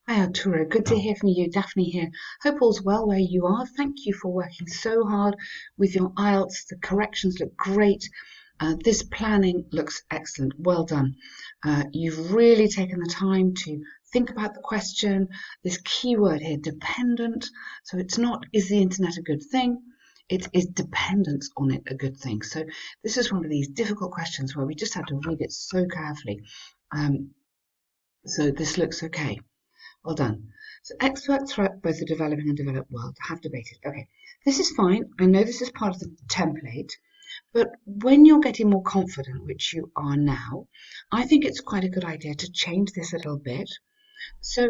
Hi Arturo, good to hear from you. Daphne here. Hope all's well where you are. Thank you for working so hard with your IELTS. The corrections look great. This planning looks excellent. Well done. You've really taken the time to think about the question. This keyword here, dependent. So it's not, is the internet a good thing? It is dependence on it a good thing. So this is one of these difficult questions where we just have to read it so carefully. So this looks okay. Well done. So experts throughout both the developing and developed world have debated. Okay, this is fine. I know this is part of the template, but when you're getting more confident, which you are now, I think it's quite a good idea to change this a little bit. So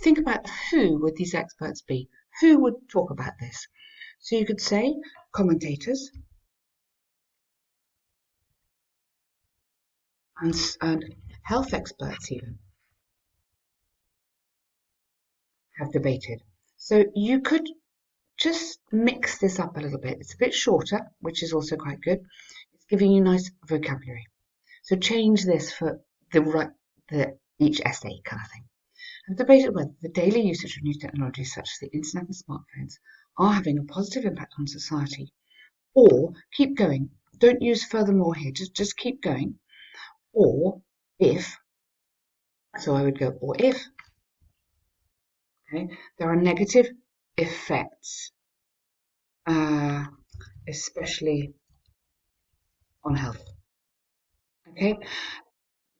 think about who would these experts be? Who would talk about this? So you could say commentators and health experts even have debated. So you could just mix this up a little bit. It's a bit shorter, which is also quite good. It's giving you nice vocabulary. So change this for the each essay kind of thing. I've debated whether the daily usage of new technologies such as the internet and smartphones are having a positive impact on society. Or keep going. Don't use furthermore here. Just keep going. Or if, so I would go, or if, okay, there are negative effects, especially on health. Okay,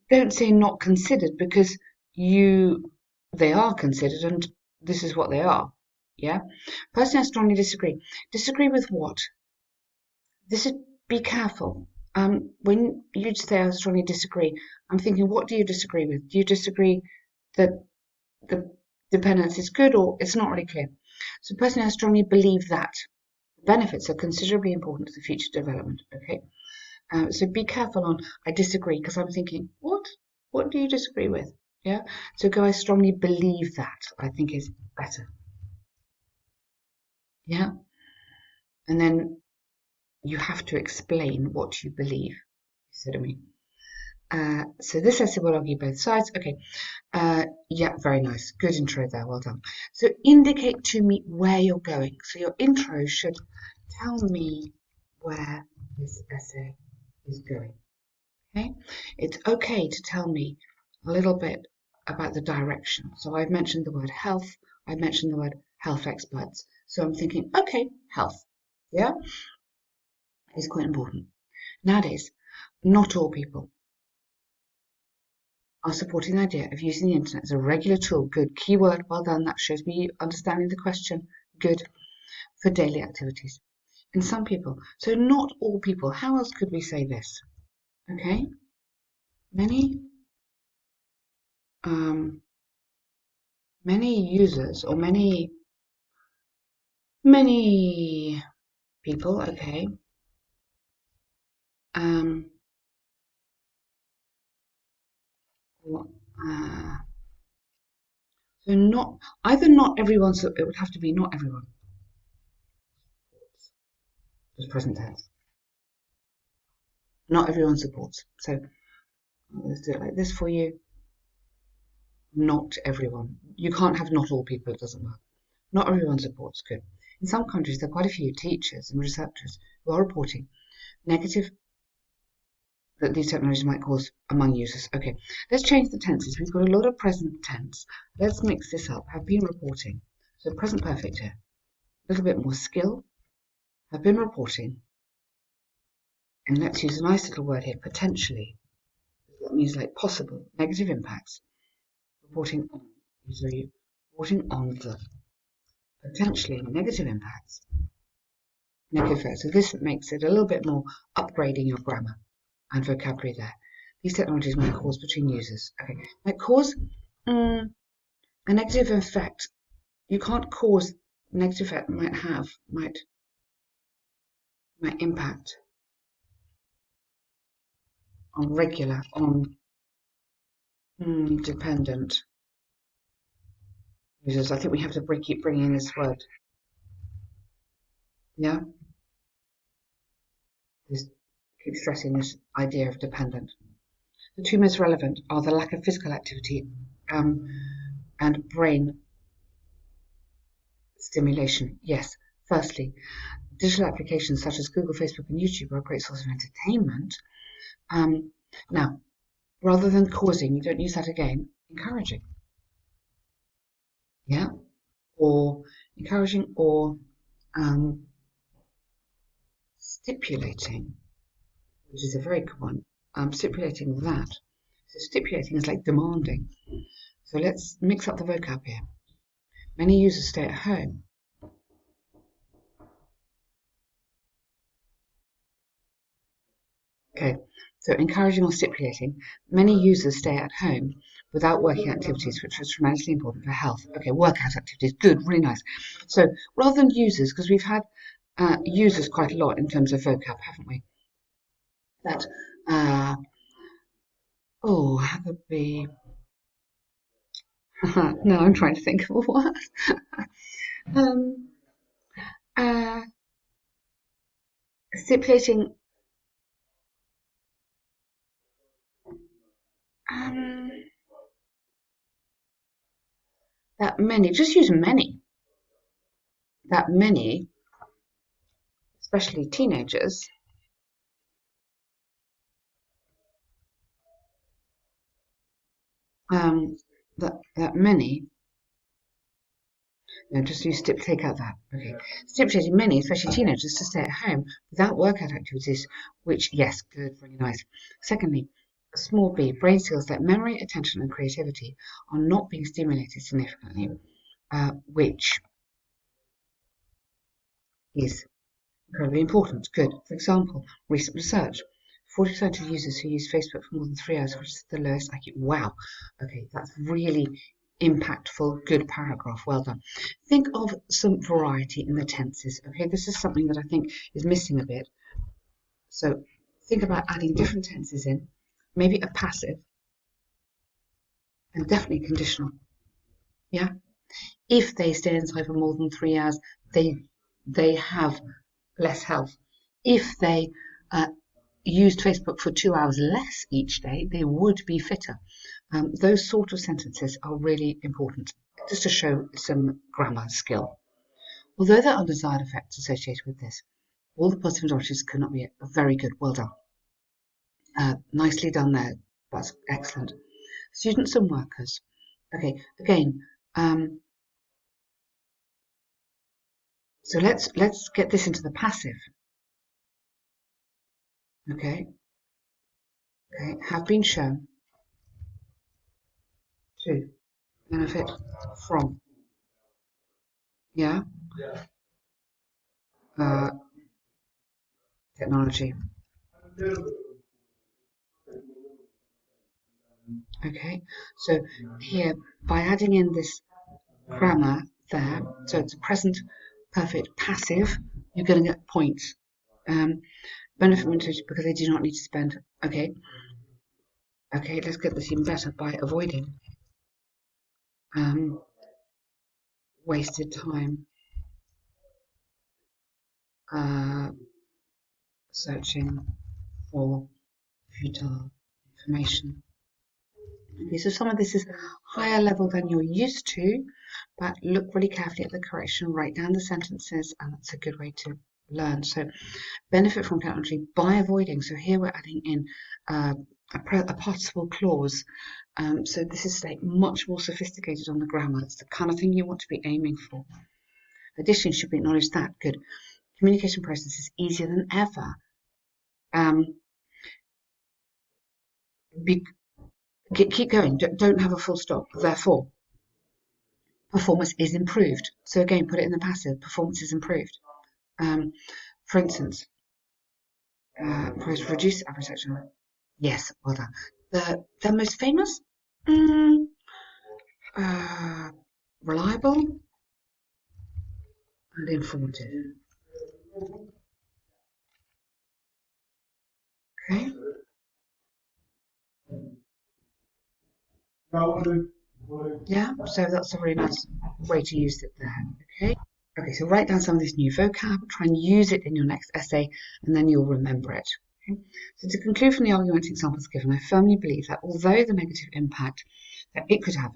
don't say not considered because they are considered and this is what they are. Yeah. Personally, I strongly disagree. Disagree with what? This is be careful. When you say I strongly disagree, I'm thinking, what do you disagree with? Do you disagree that the dependence is good or it's not really clear? So personally, I strongly believe that benefits are considerably important to the future development. Okay. So be careful on I disagree because I'm thinking, what? What do you disagree with? Yeah. So go I strongly believe that I think is better. Yeah. And then you have to explain what you believe. You see what I mean? So this essay will argue both sides. Okay. Yeah, very nice. Good intro there. Well done. So indicate to me where you're going. So your intro should tell me where this essay is going. Okay, it's okay to tell me a little bit about the direction. So I've mentioned the word health, I've mentioned the word health experts. So I'm thinking, okay, health, yeah, is quite important. Nowadays, not all people are supporting the idea of using the internet as a regular tool. Good keyword, well done. That shows me understanding the question. Good for daily activities. And some people, so not all people. How else could we say this? Okay, many um, many users or many people, okay. Um, uh, so not either not everyone, so it would have to be not everyone. Just present tense. Not everyone supports. So let's do it like this for you. Not everyone. You can't have not all people, it doesn't work. Not everyone supports. Good. In some countries, there are quite a few teachers and researchers who are reporting negative that these technologies might cause among users. Okay, let's change the tenses. We've got a lot of present tense. Let's mix this up. Have been reporting. So present perfect here. A little bit more skill. Have been reporting. And let's use a nice little word here, potentially. That means like possible, negative impacts. Reporting on. So you reporting on the potentially negative impacts. Negative effects. So this makes it a little bit more upgrading your grammar and vocabulary there. These technologies might cause between users. Okay, might cause a negative effect. You can't cause negative effect. Might impact on regular on dependent users. I think we have to keep bringing in this word. Yeah, keep stressing this idea of dependent. The two most relevant are the lack of physical activity. and brain stimulation. Yes, firstly, digital applications such as Google, Facebook, and YouTube are a great source of entertainment. Now, rather than causing, you don't use that again, encouraging. Yeah, or encouraging or stipulating, which is a very good one. Stipulating that. So stipulating is like demanding. So let's mix up the vocab here. Many users stay at home. Okay, so encouraging or stipulating. Many users stay at home without working activities, which is tremendously important for health. Okay, workout activities, good, really nice. So rather than users, because we've had users quite a lot in terms of vocab, haven't we? That, that would be. No, I'm trying to think of a word. um, uh, stipulating. Um, that many, just use many. That many, especially teenagers, that many. No, just use take out that. Okay. Stipulating many, especially teenagers, to stay at home without workout activities, which, yes, good, really nice. Secondly, small b, brain skills like memory, attention, and creativity are not being stimulated significantly, which is incredibly important. Good. For example, recent research. 40% of users who use Facebook for more than 3 hours, which is the lowest IQ. Wow. Okay, that's really impactful, good paragraph. Well done. Think of some variety in the tenses. Okay, this is something that I think is missing a bit. So think about adding different tenses in, maybe a passive, and definitely conditional. Yeah. If they stay inside for more than 3 hours, they have less health. If they used Facebook for 2 hours less each day, they would be fitter. Those sort of sentences are really important, just to show some grammar skill. Although there are undesired effects associated with this, all the positive indulgences cannot be very good. Well done. Nicely done there. That's excellent. Students and workers. Okay, again, so let's get this into the passive. Okay, have been shown to benefit from. Yeah. Uh, technology. Okay, so here by adding in this grammar there, so it's a present perfect passive, you're going to get points. Benefit mintage because they do not need to spend. Okay, let's get this even better by avoiding wasted time searching for futile information. Okay, so some of this is higher level than you're used to, but look really carefully at the correction, write down the sentences, and that's a good way to learn. So benefit from technology by avoiding. So here we're adding in a participle clause. So this is like much more sophisticated on the grammar. It's the kind of thing you want to be aiming for. Additionally, should be acknowledged that good communication process is easier than ever. Keep going. Don't have a full stop. Therefore, performance is improved. So again, put it in the passive. Performance is improved. For instance, reduce average section. Yes, well done. The most famous, reliable and informative. Okay. Yeah, so that's a really nice way to use it there. Okay. Okay, so write down some of this new vocab, try and use it in your next essay, and then you'll remember it. Okay? So to conclude from the argument examples given, I firmly believe that although the negative impact that it could have,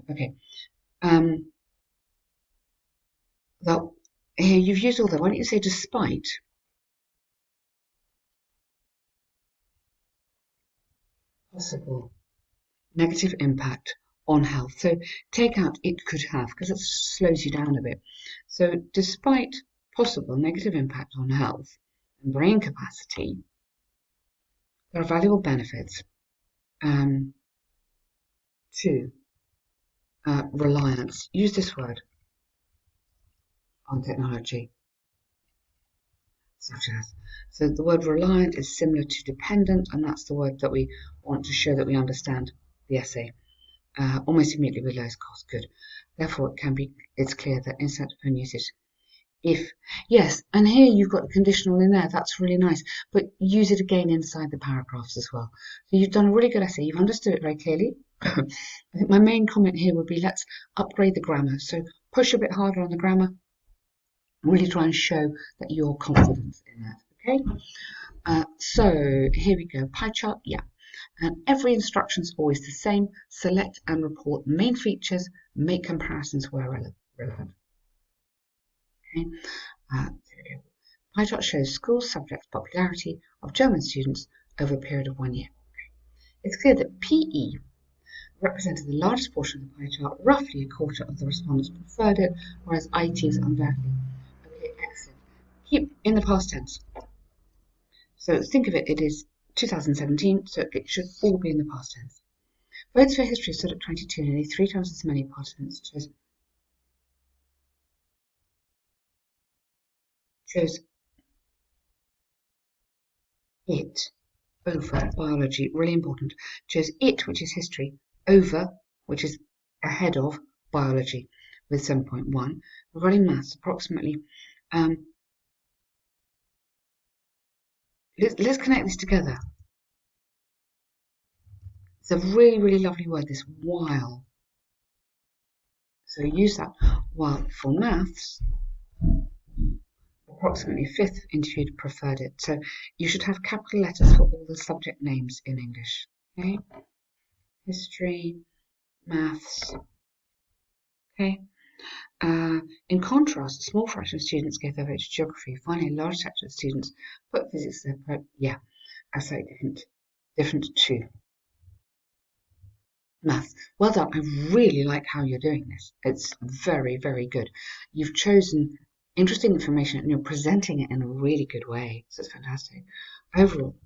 Well, here you've used all that. Why don't you say despite possible negative impact on health? So take out it could have, because it slows you down a bit. So despite possible negative impact on health and brain capacity, there are valuable benefits to reliance. Use this word on technology, such as. So the word reliant is similar to dependent, and that's the word that we want to show that we understand the essay. Almost immediately with lowest cost good. Therefore, it's clear that insert upon usage. If, yes, and here you've got the conditional in there, that's really nice, but use it again inside the paragraphs as well. So you've done a really good essay, you've understood it very clearly. I think my main comment here would be let's upgrade the grammar. So push a bit harder on the grammar, really try and show that you're confident in that, okay? So here we go, pie chart, yeah. And every instruction is always the same. Select and report main features, make comparisons where relevant. Okay. There we go. Pie chart shows school subject popularity of German students over a period of 1 year. It's clear that PE represented the largest portion of the pie chart, roughly a quarter of the respondents preferred it, whereas IT is undoubtedly. Okay, excellent. Keep in the past tense. So think of it, it is 2017, so it should all be in the past tense. Votes for history stood at 22, nearly 3 times as many participants chose it over biology, really important. Chose it, which is history, over, which is ahead of biology, with 7.1. Regarding maths, approximately. Let's connect this together. It's a really, really lovely word, this while. So use that. While for maths, approximately a fifth interviewed preferred it. So you should have capital letters for all the subject names in English. Okay? History, maths. Okay? In contrast, a small fraction of students gave their vote to geography. Finally, a large section of students put physics separate. Yeah, absolutely different to maths. Well done. I really like how you're doing this. It's very, very good. You've chosen interesting information and you're presenting it in a really good way. So it's fantastic. Overall,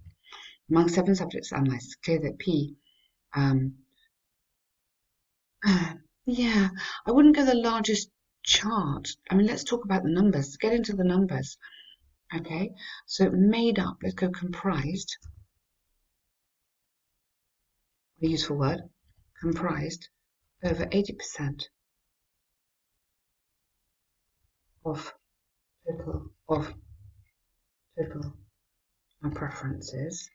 among 7 subjects analysed, it's clear that P, yeah, I wouldn't go the largest chart. I mean, let's talk about the numbers. Get into the numbers. Okay, so made up, let's go comprised. A useful word. Comprised over 80% of total preferences.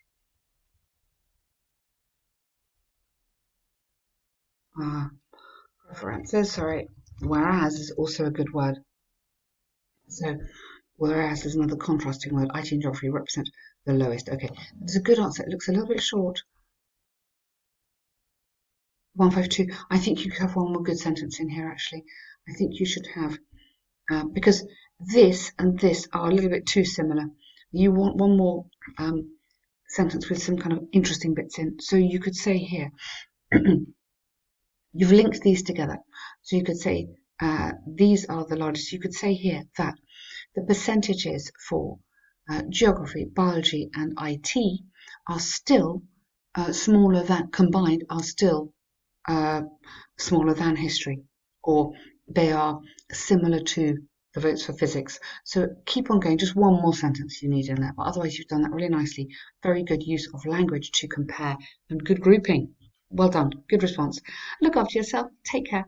Preferences, sorry. Whereas is also a good word. So whereas is another contrasting word. IT and geography represent the lowest. Okay, it's a good answer. It looks a little bit short. 152. I think you could have one more good sentence in here, actually. I think you should have, because this and this are a little bit too similar. You want one more sentence with some kind of interesting bits in. So you could say here, you've linked these together. So you could say, these are the largest. You could say here that the percentages for geography, biology, and IT are still smaller than, combined, are still smaller than history, or they are similar to the votes for physics. So keep on going, just one more sentence you need in there, but otherwise you've done that really nicely. Very good use of language to compare and good grouping. Well done, good response. Look after yourself, take care.